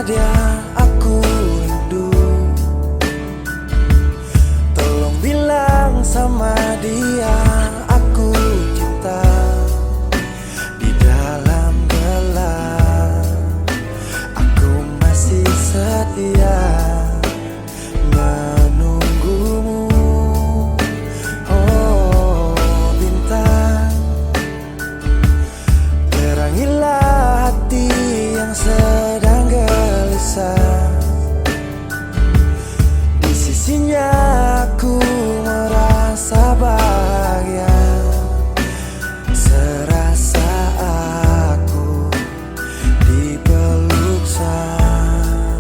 dia aku rindu. Tolong bilang sama dia aku cinta. Di dalam gelap aku masih setia menunggumu. Oh bintang, terangilah hati yang sedang gelisah. Di sisinya aku merasa bahagia, serasa aku dipeluk sang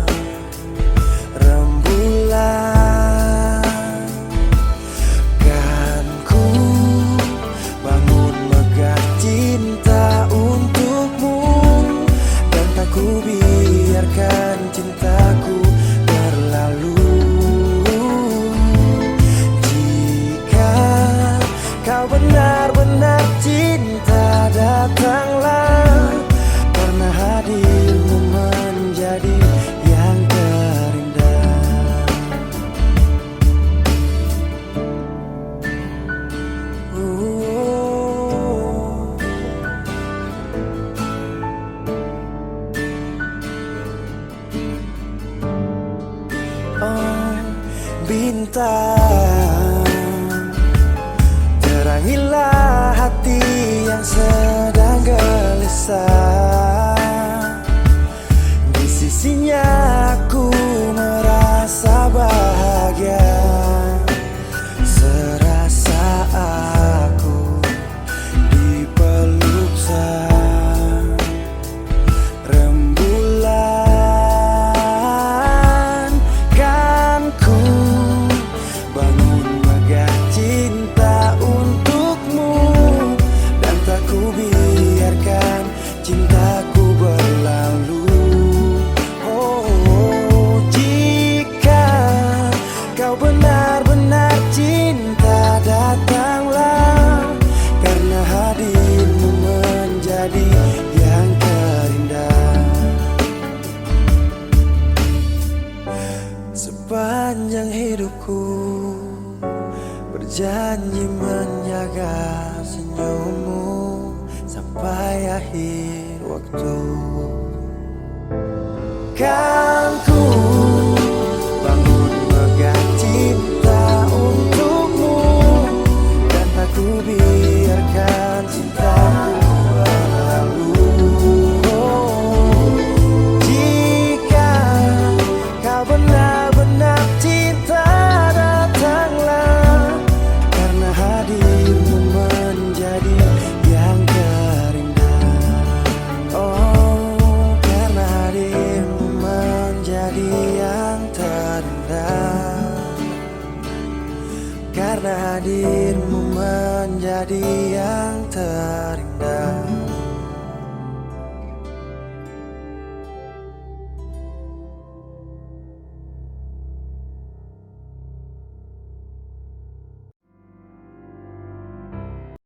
rembulan. Kan ku bangun megah cinta untukmu, dan tak ku biarkan cintaku berlalu. Jika kau benar-benar cinta, datanglah, karena hadirmu menjadi yang terindah. Oh bintang, terangilah hati yang sedang gelisah. Di sisinya aku merasa bahagia, serasa aku dipeluk sang rembulan. Kan ku bangun megah cinta untukmu, dan tak ku biarkan cintaku berlalu. Oh jika kau benar-benar cinta, datanglah, karena hadirmu menjadi yang terindah. Sepanjang hidupku berjanji menjaga senyummu sampai akhir waktu. Kan ku bangun megah cinta untukmu, dan tak ku biarkan cintaku berlalu. Oh, jika kau benar-benar cinta, datanglah, karena hadirmu menjadi yang terindah. Oh, karena hadirmu menjadi yang terindah. Karena hadirmu menjadi yang terindah.